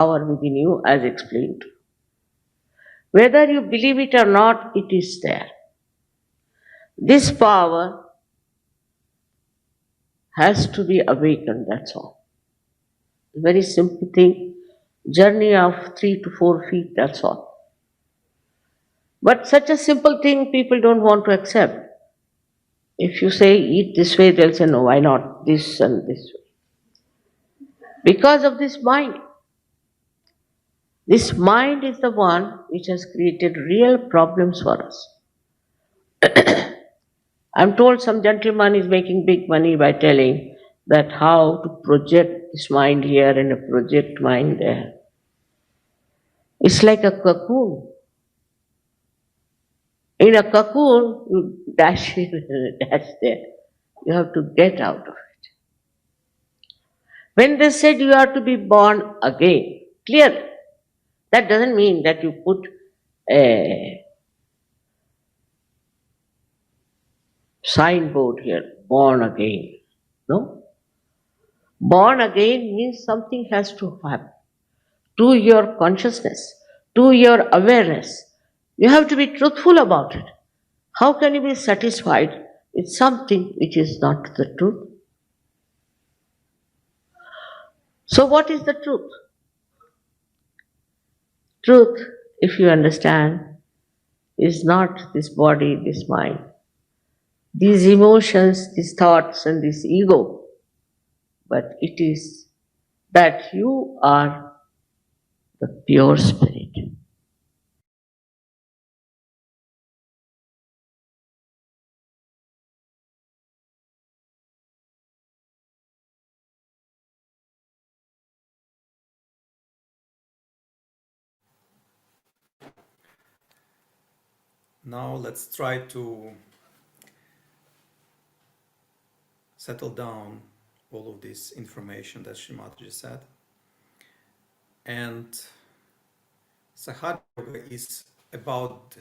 power within you, as explained. Whether you believe it or not, it is there. This power has to be awakened, that's all. Very simple thing, journey of 3 to 4 feet, that's all. But such a simple thing people don't want to accept. If you say eat this way, they'll say no, why not this and this way? Because of this mind. This mind is the one which has created real problems for us. I'm told some gentleman is making big money by telling that how to project this mind here and a project mind there. It's like a cocoon. In a cocoon, you dash here and dash there. You have to get out of it. When they said you are to be born again, clearly, that doesn't mean that you put a signboard here, born again. No? Born again means something has to happen to your consciousness, to your awareness. You have to be truthful about it. How can you be satisfied with something which is not the truth? So, what is the truth? Truth, if you understand, is not this body, this mind. These emotions, these thoughts, and this ego, but it is that you are the pure spirit. Now let's try to settle down all of this information that Shri Mataji said. And Sahaja Yoga is about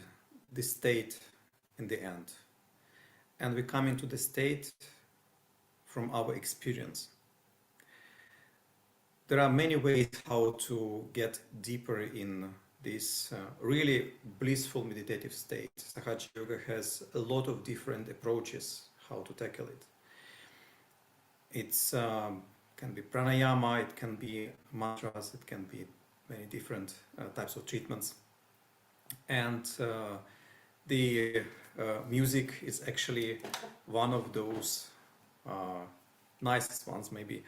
the state in the end. And we come into the state from our experience. There are many ways how to get deeper in this really blissful meditative state. Sahaja Yoga has a lot of different approaches how to tackle it. It's can be pranayama, it can be mantras, it can be many different types of treatments. And the music is actually one of those nicest ones maybe.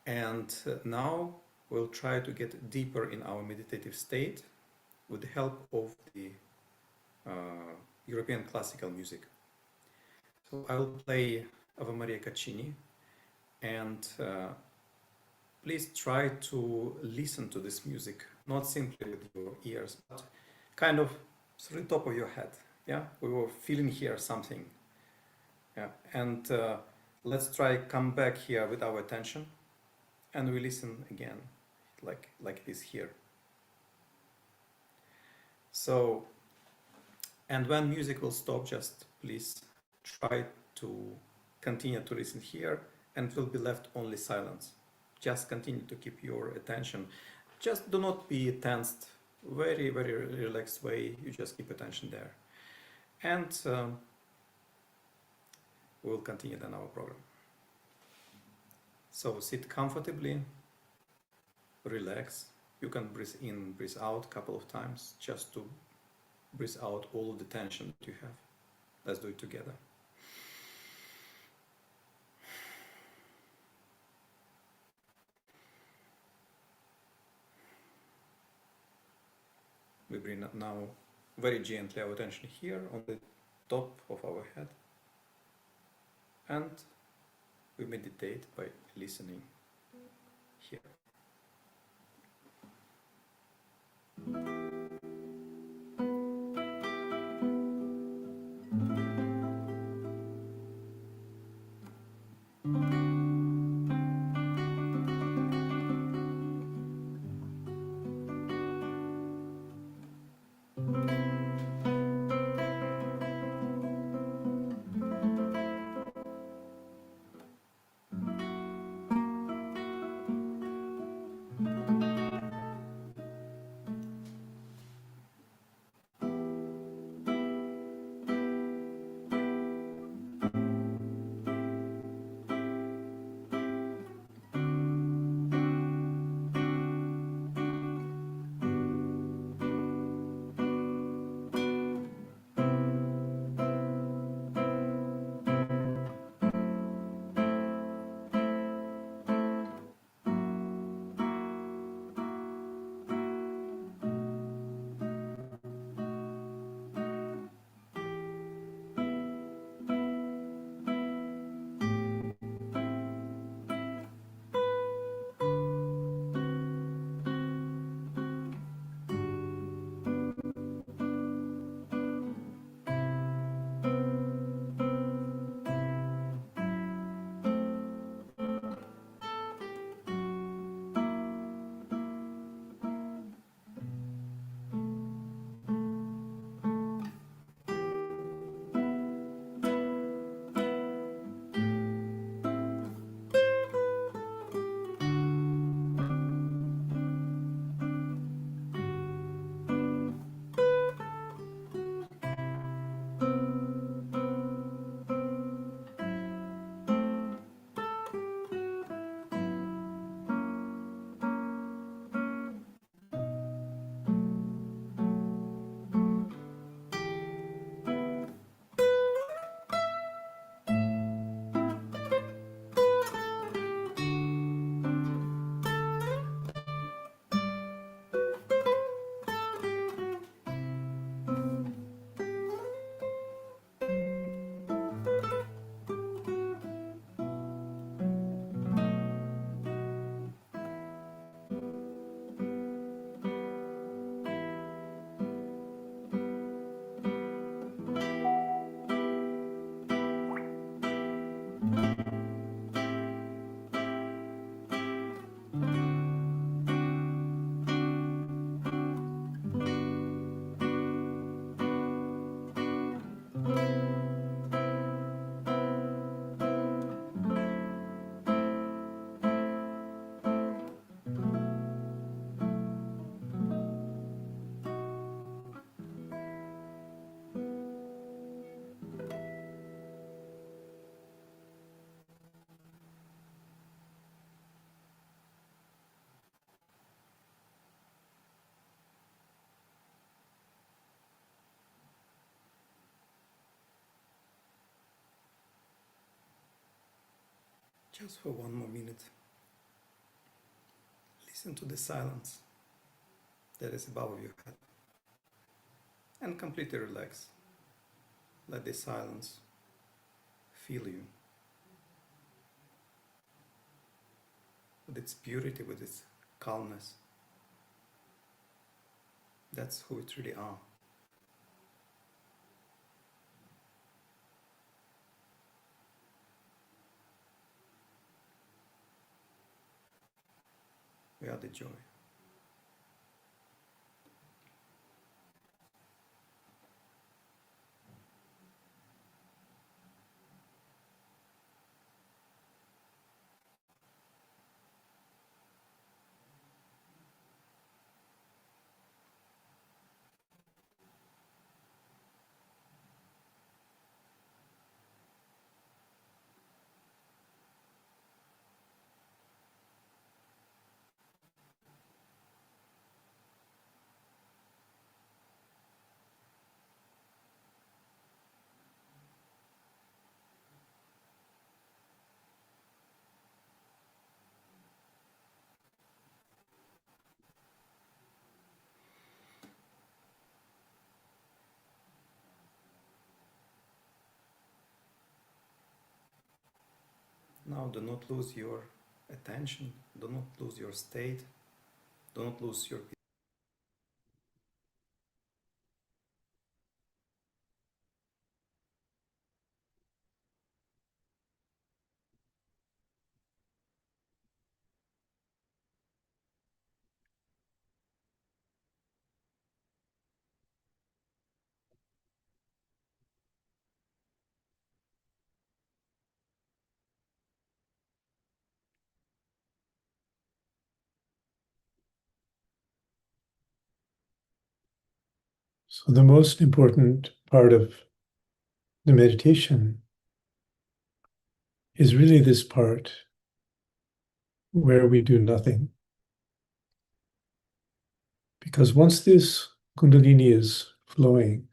And now we'll try to get deeper in our meditative state with the help of the European classical music. So I will play Ave Maria Caccini, and please try to listen to this music, not simply with your ears, but kind of through the top of your head. Yeah, we were feeling here something. Yeah, and let's try come back here with our attention, and we listen again, like this here. So, and when music will stop, just please try to continue to listen here, and it will be left only silence. Just continue to keep your attention. Just do not be tensed. Very, very relaxed way. You just keep attention there. And we'll continue then our program. So sit comfortably, relax. You can breathe in, breathe out a couple of times just to breathe out all of the tension that you have. Let's do it together. We bring now very gently our attention here on the top of our head, and we meditate by listening here. Just for one more minute, listen to the silence that is above your head and completely relax. Let the silence feel you with its purity, with its calmness. That's who it really are. We are the joy. Now do not lose your attention, do not lose your state, do not lose your. So the most important part of the meditation is really this part where we do nothing. Because once this Kundalini is flowing,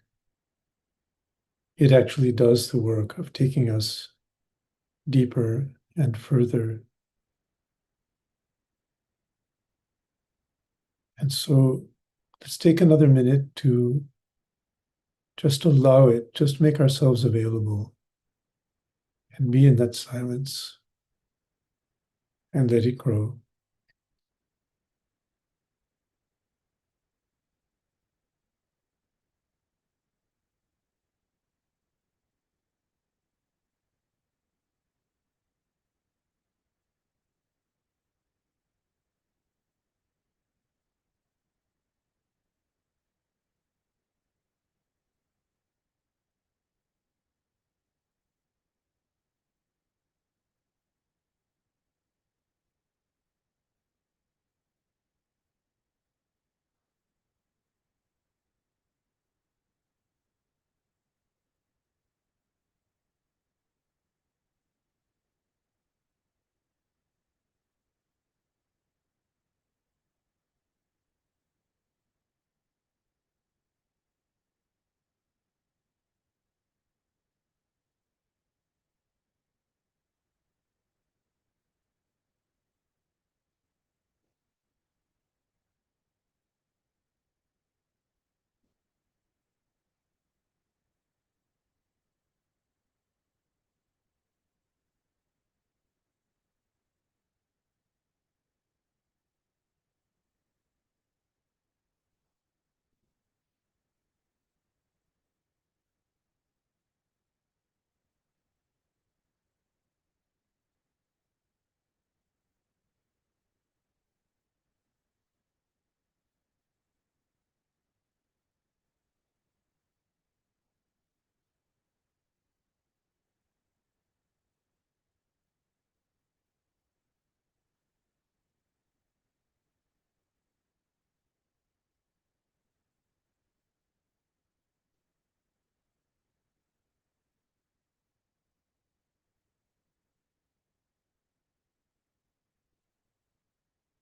it actually does the work of taking us deeper and further. And so let's take another minute to just allow it, just make ourselves available and be in that silence and let it grow.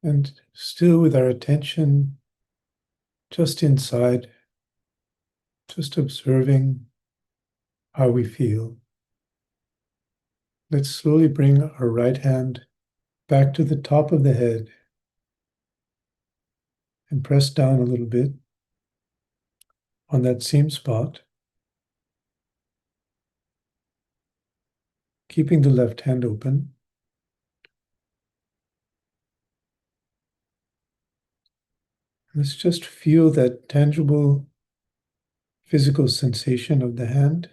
And still with our attention just inside, just observing how we feel. Let's slowly bring our right hand back to the top of the head and press down a little bit on that same spot, keeping the left hand open. Let's just feel that tangible physical sensation of the hand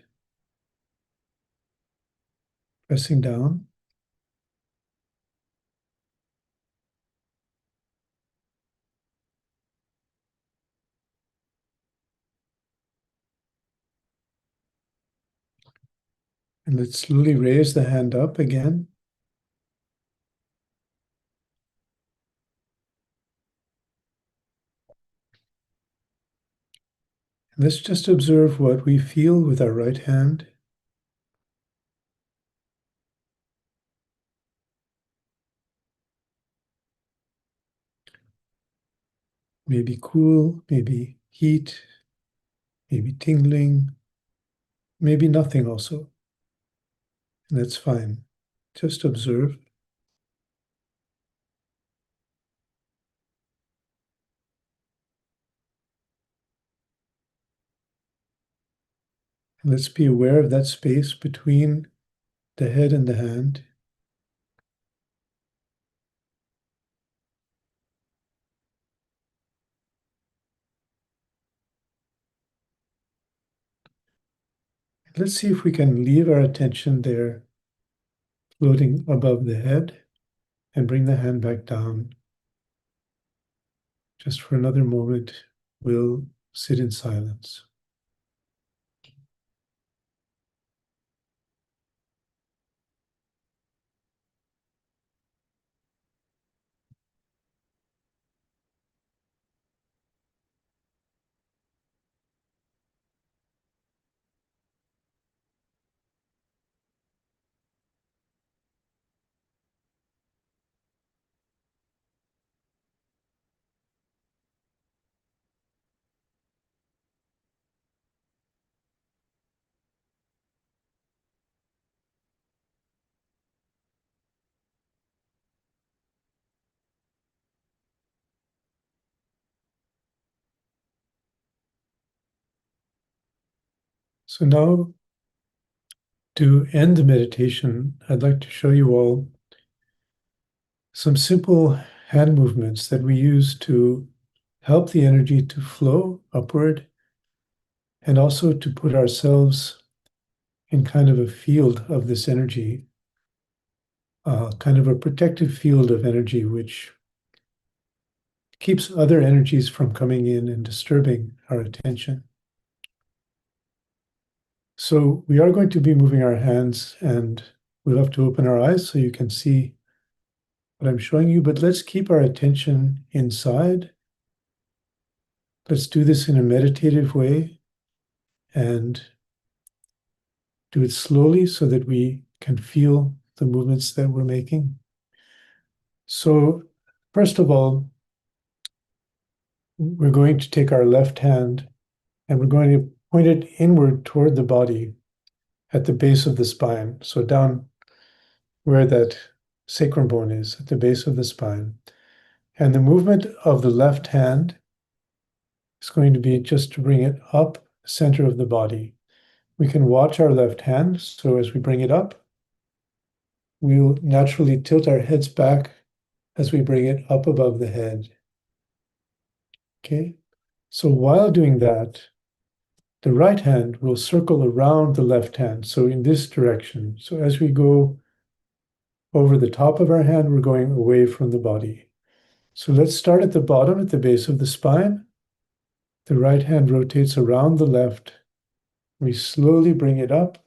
pressing down. And let's slowly raise the hand up again. And let's just observe what we feel with our right hand. Maybe cool, maybe heat, maybe tingling, maybe nothing also. And that's fine. Just observe. And let's be aware of that space between the head and the hand. Let's see if we can leave our attention there, floating above the head, and bring the hand back down. Just for another moment, we'll sit in silence. So now, to end the meditation, I'd like to show you all some simple hand movements that we use to help the energy to flow upward and also to put ourselves in kind of a field of this energy, kind of a protective field of energy, which keeps other energies from coming in and disturbing our attention. So we are going to be moving our hands, and we'll have to open our eyes so you can see what I'm showing you, but let's keep our attention inside. Let's do this in a meditative way and do it slowly so that we can feel the movements that we're making. So, first of all, we're going to take our left hand and we're going to point it inward toward the body at the base of the spine. So, down where that sacrum bone is, at the base of the spine. And the movement of the left hand is going to be just to bring it up the center of the body. We can watch our left hand. So as we bring it up, we'll naturally tilt our heads back as we bring it up above the head. Okay? So while doing that, the right hand will circle around the left hand. So in this direction. So as we go over the top of our hand, we're going away from the body. So let's start at the bottom, at the base of the spine. The right hand rotates around the left. We slowly bring it up.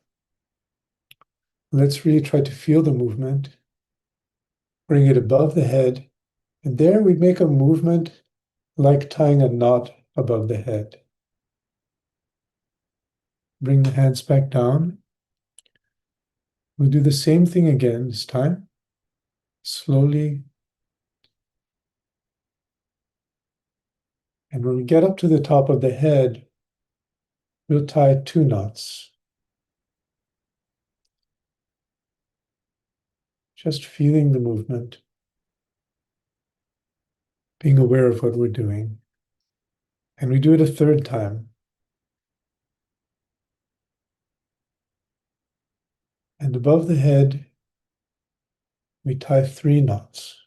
Let's really try to feel the movement. Bring it above the head. And there we make a movement like tying a knot above the head. Bring the hands back down. We'll do the same thing again this time. Slowly. And when we get up to the top of the head, we'll tie two knots. just feeling the movement, being aware of what we're doing. And we do it a third time. And above the head, we tie 3 knots.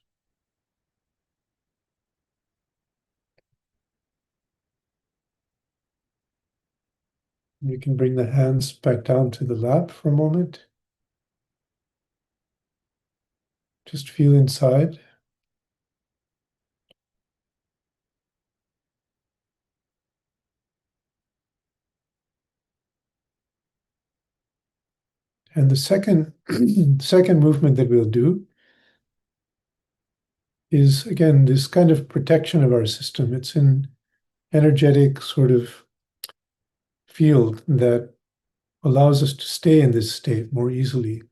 You can bring the hands back down to the lap for a moment. Just feel inside. And the second movement that we'll do is, again, this kind of protection of our system. It's an energetic sort of field that allows us to stay in this state more easily.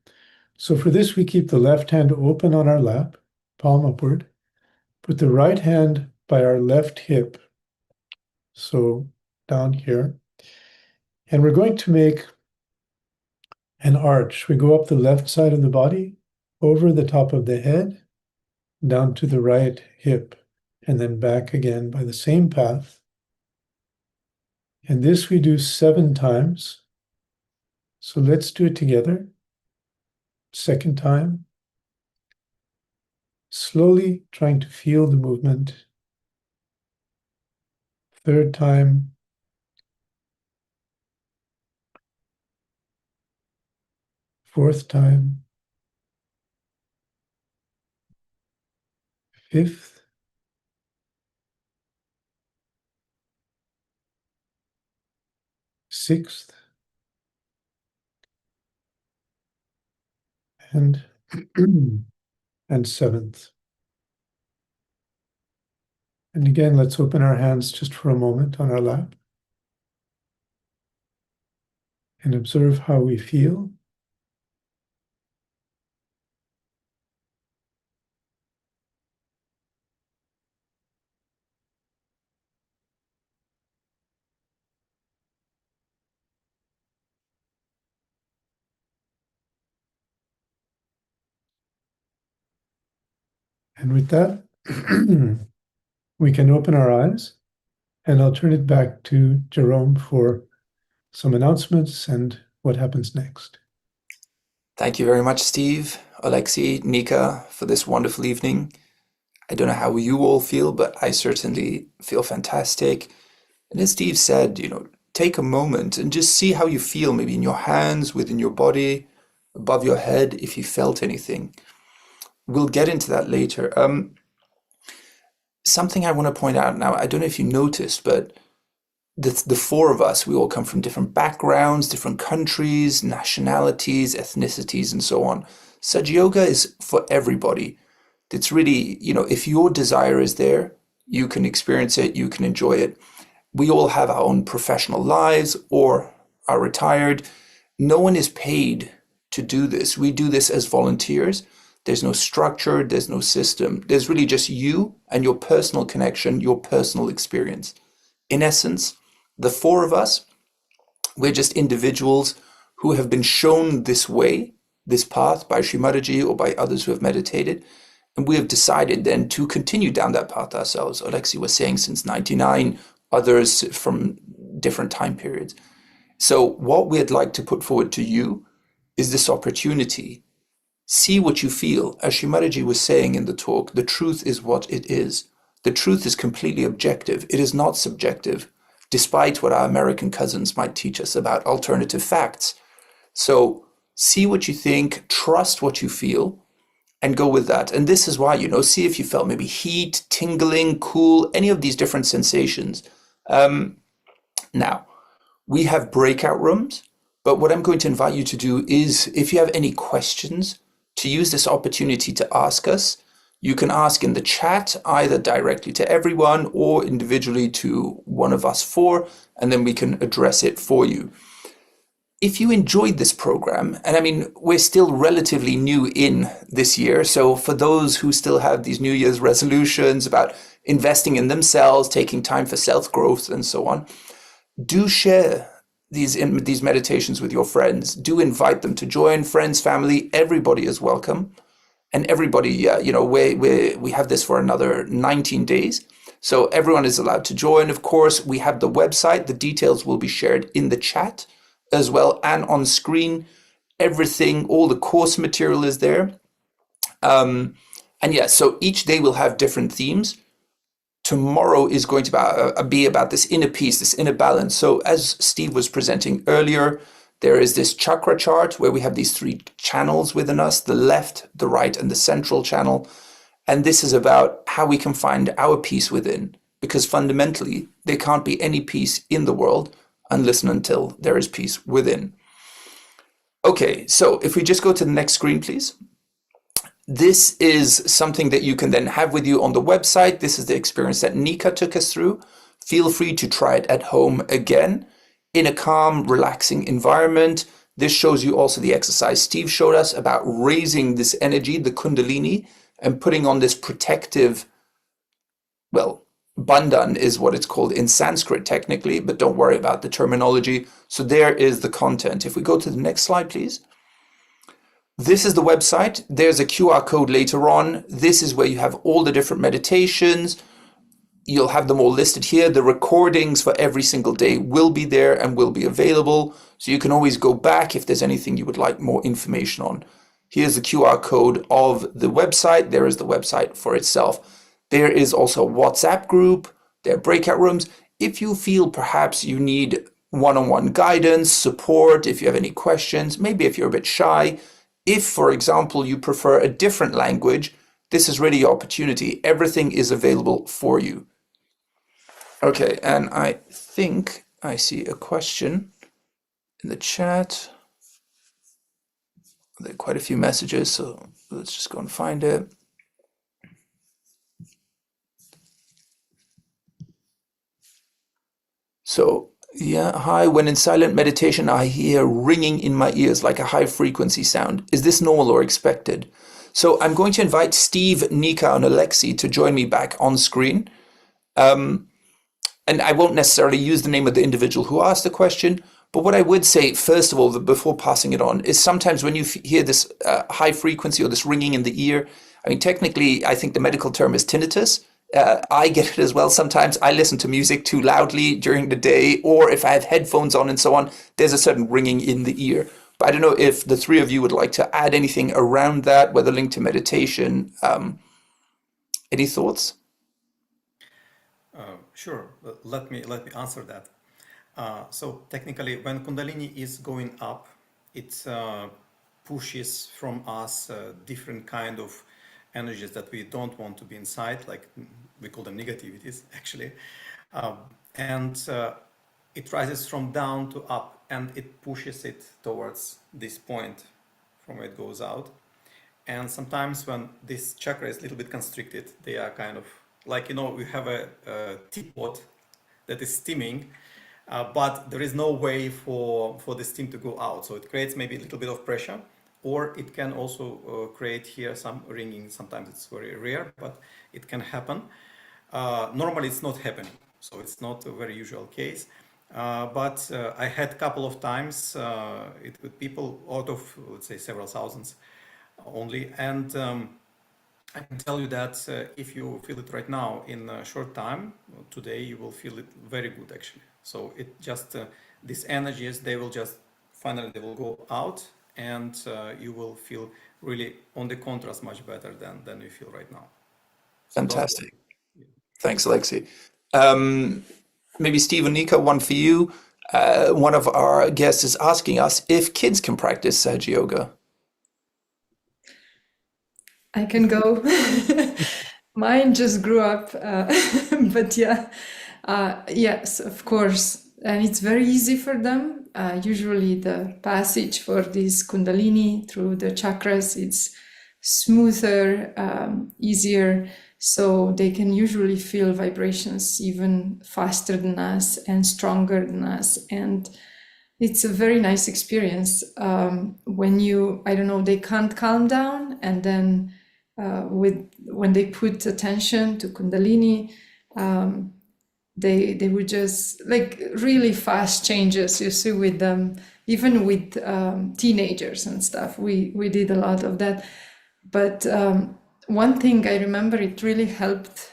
So for this, we keep the left hand open on our lap, palm upward, put the right hand by our left hip, so down here. And we're going to make an arch. We go up the left side of the body, over the top of the head, down to the right hip, and then back again by the same path. And this we do 7 times. So let's do it together. Second time. Slowly trying to feel the movement. Third time. Fourth time. Fifth. Sixth. And and seventh. And again, let's open our hands just for a moment on our lap and observe how we feel. And with that, we can open our eyes, and I'll turn it back to Jerome for some announcements and what happens next. Thank you very much, Steve, Alexei, Nika, for this wonderful evening. I don't know how you all feel, but I certainly feel fantastic. And as Steve said, take a moment and just see how you feel, maybe in your hands, within your body, above your head, if you felt anything. We'll get into that later. Something I want to point out now, I don't know if you noticed, but the 4 of us, we all come from different backgrounds, different countries, nationalities, ethnicities, and so on. Sahaja Yoga is for everybody. It's really, if your desire is there, you can experience it, you can enjoy it. We all have our own professional lives or are retired. No one is paid to do this. We do this as volunteers. There's no structure, there's no system. There's really just you and your personal connection, your personal experience. In essence, the 4 of us, we're just individuals who have been shown this way, this path by Shri Mataji or by others who have meditated. And we have decided then to continue down that path ourselves. Alexei was saying since 99, others from different time periods. So what we'd like to put forward to you is this opportunity. See what you feel. As Shri Mataji was saying in the talk, the truth is what it is. The truth is completely objective. It is not subjective, despite what our American cousins might teach us about alternative facts. So see what you think, trust what you feel, and go with that. And this is why, see if you felt maybe heat, tingling, cool, any of these different sensations. Now, we have breakout rooms, but what I'm going to invite you to do is, if you have any questions, to use this opportunity to ask us. You can ask in the chat, either directly to everyone or individually to one of us 4, and then we can address it for you. If you enjoyed this program, and we're still relatively new in this year, so for those who still have these New Year's resolutions about investing in themselves, taking time for self-growth and so on, do share these meditations with your friends. Do invite them to join, friends, family, everybody is welcome. and everybody, we have this for another 19 days. So everyone is allowed to join. Of course, we have the website. The details will be shared in the chat as well and on screen. Everything, all the course material is there. And yeah, so each day will have different themes. Tomorrow is going to be about this inner peace, this inner balance. So as Steve was presenting earlier, there is this chakra chart where we have these 3 channels within us, the left, the right, and the central channel. And this is about how we can find our peace within, because fundamentally, there can't be any peace in the world unless and until there is peace within. Okay, so if we just go to the next screen, please. This is something that you can then have with you on the website. This is the experience that Nika took us through. Feel free to try it at home again in a calm, relaxing environment. This shows you also the exercise Steve showed us about raising this energy, the Kundalini, and putting on this protective, well, bandhan is what it's called in Sanskrit technically, but don't worry about the terminology. So there is the content. If we go to the next slide, please. This is the website. There's a QR code later on. This is where you have all the different meditations. You'll have them all listed here. The recordings for every single day will be there and will be available. So you can always go back if there's anything you would like more information on. Here's the QR code of the website. There is the website for itself. There is also a WhatsApp group. There are breakout rooms. If you feel perhaps you need one-on-one guidance, support, if you have any questions, maybe if you're a bit shy, if, for example, you prefer a different language, this is really your opportunity. Everything is available for you. Okay, and I think I see a question in the chat. There are quite a few messages, so let's just go and find it. So, yeah, hi, when in silent meditation, I hear ringing in my ears like a high frequency sound. Is this normal or expected? So I'm going to invite Steve, Nika, and Alexi to join me back on screen. And I won't necessarily use the name of the individual who asked the question, but what I would say, first of all, before passing it on, is sometimes when you hear this high frequency or this ringing in the ear, I mean, technically, I think the medical term is tinnitus. I get it as well. Sometimes I listen to music too loudly during the day, or if I have headphones on and so on, there's a certain ringing in the ear. But I don't know if the 3 of you would like to add anything around that, whether linked to meditation. Any thoughts? Sure. Let me answer that. So technically, when Kundalini is going up, it pushes from us different kind of energies that we don't want to be inside, like we call them negativities, actually. And it rises from down to up, and it pushes it towards this point from where it goes out. And sometimes when this chakra is a little bit constricted, they are kind of like, we have a teapot that is steaming, but there is no way for the steam to go out. So it creates maybe a little bit of pressure, or it can also create here some ringing. Sometimes it's very rare, but it can happen. Normally it's not happening, so it's not a very usual case. But I had a couple of times with people out of, let's say, several thousands only. And I can tell you that if you feel it right now in a short time, today you will feel it very good actually. So it just, these energies, they will just, finally they will go out, and you will feel really on the contrast much better than you feel right now. Fantastic. Thanks, Alexi. Maybe Steve and Nika, one for you. One of our guests is asking us if kids can practice Sahaja Yoga. I can go. Mine just grew up, but yeah, yes, of course. And it's very easy for them. Usually the passage for this Kundalini through the chakras, it's smoother, easier. So they can usually feel vibrations even faster than us and stronger than us. And it's a very nice experience when they can't calm down, and then when they put attention to Kundalini, they would just like really fast changes you see with them, even with teenagers and stuff. We did a lot of that. But one thing I remember, it really helped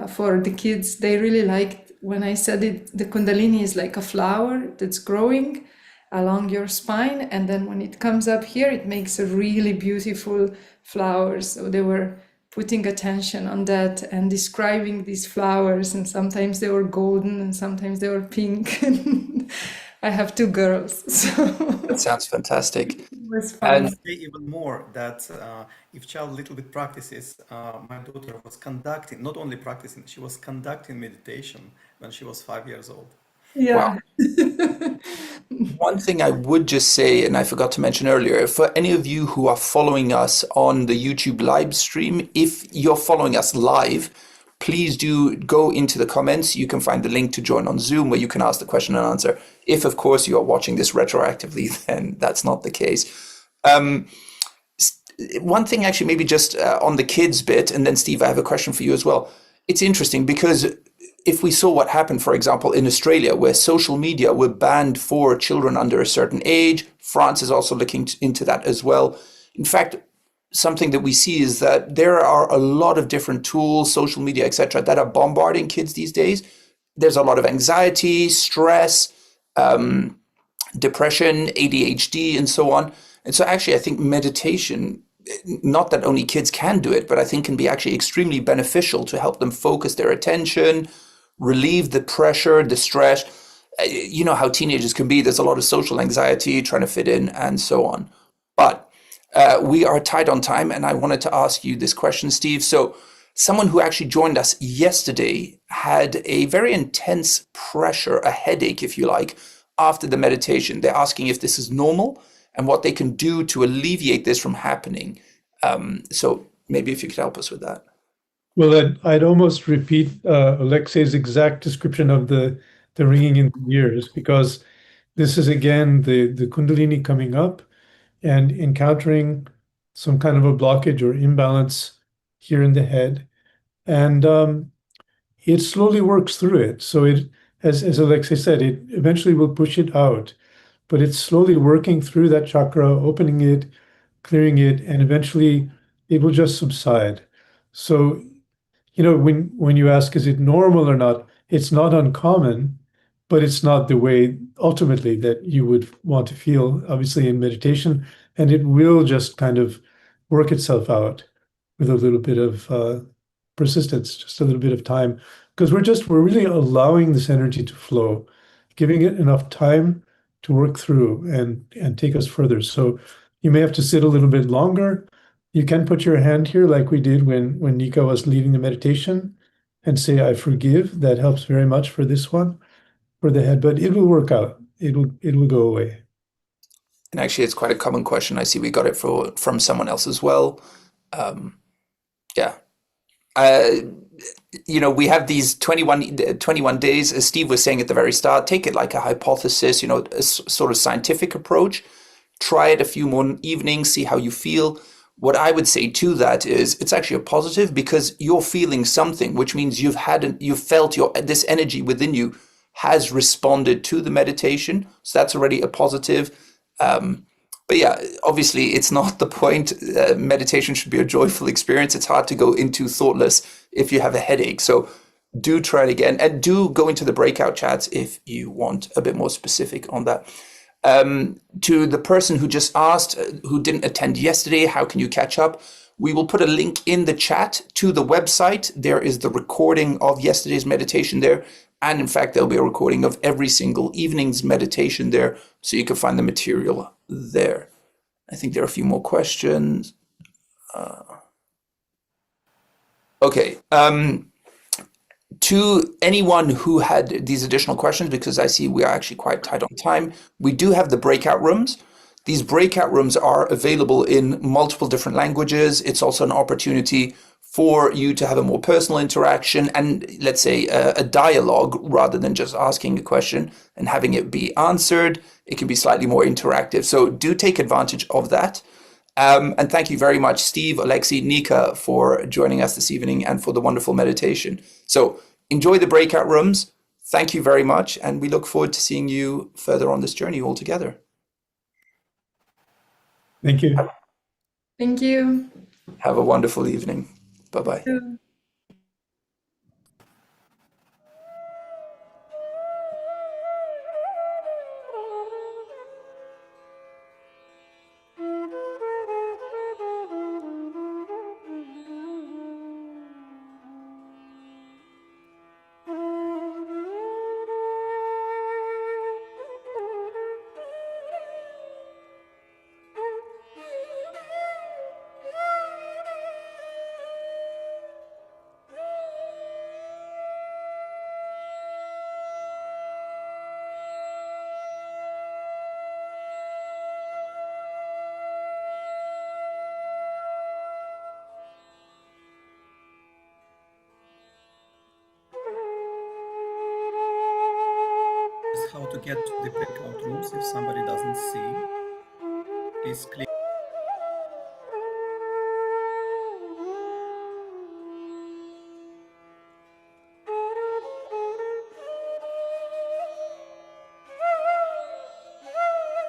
for the kids. They really liked when I said it. The Kundalini is like a flower that's growing along your spine, and then when it comes up here, it makes a really beautiful flower. So they were putting attention on that and describing these flowers, and sometimes they were golden and sometimes they were pink. I have two girls, so That sounds fantastic. it was I fun. would say even more that if child little bit practices, my daughter was conducting, not only practicing, she was conducting meditation when she was 5 years old. Wow. Yeah. One thing I would just say, and I forgot to mention earlier, for any of you who are following us on the YouTube live stream, if you're following us live, please do go into the comments. You can find the link to join on Zoom where you can ask the question and answer. If, of course, you are watching this retroactively, then that's not the case. One thing actually, maybe just on the kids bit, and then Steve, I have a question for you as well. It's interesting because if we saw what happened, for example, in Australia, where social media were banned for children under a certain age, France is also looking into that as well. In fact, something that we see is that there are a lot of different tools, social media, etc., that are bombarding kids these days. There's a lot of anxiety, stress, depression, ADHD, and so on. And so actually, I think meditation, not that only kids can do it, but I think can be actually extremely beneficial to help them focus their attention, relieve the pressure, the stress. You know how teenagers can be. There's a lot of social anxiety, trying to fit in, and so on. But we are tight on time, and I wanted to ask you this question, Steve. So someone who actually joined us yesterday had a very intense pressure, a headache, if you like, after the meditation. They're asking if this is normal and what they can do to alleviate this from happening. So maybe if you could help us with that. Well, I'd almost repeat Alexei's exact description of the ringing in the ears, because this is again the Kundalini coming up and encountering some kind of a blockage or imbalance here in the head, and it slowly works through it. So it, as Alexei said, it eventually will push it out, but it's slowly working through that chakra, opening it, clearing it, and eventually it will just subside. So, you know, when you ask, is it normal or not, it's not uncommon, but it's not the way ultimately that you would want to feel, obviously, in meditation. And it will just kind of work itself out with a little bit of persistence, just a little bit of time, because we're really allowing this energy to flow, giving it enough time to work through and take us further. So you may have to sit a little bit longer. You can put your hand here like we did when Nika was leading the meditation and say, I forgive. That helps very much for this one, for the head, but it will work out. It will go away. And actually, it's quite a common question. I see we got it from someone else as well. Yeah. You know, we have these 21 days, as Steve was saying at the very start. Take it like a hypothesis, you know, a sort of scientific approach. Try it a few more evenings, see how you feel. What I would say to that is it's actually a positive, because you're feeling something, which means you've felt this energy within you has responded to the meditation. So that's already a positive. But yeah, obviously it's not the point. Meditation should be a joyful experience. It's hard to go into thoughtless if you have a headache. So do try it again, and do go into the breakout chats if you want a bit more specific on that. To the person who just asked, who didn't attend yesterday, how can you catch up? We will put a link in the chat to the website. There is the recording of yesterday's meditation there. And in fact, there'll be a recording of every single evening's meditation there. So you can find the material there. I think there are a few more questions. Okay. To anyone who had these additional questions, because I see we are actually quite tight on time, we do have the breakout rooms. These breakout rooms are available in multiple different languages. It's also an opportunity for you to have a more personal interaction and, let's say, a dialogue rather than just asking a question and having it be answered. It can be slightly more interactive. So do take advantage of that. And thank you very much, Steve, Alexei, Nika, for joining us this evening and for the wonderful meditation. So enjoy the breakout rooms. Thank you very much. And we look forward to seeing you further on this journey all together. Thank you. Thank you. Have a wonderful evening. Bye-bye. How to get to the breakout rooms if somebody doesn't see. Please click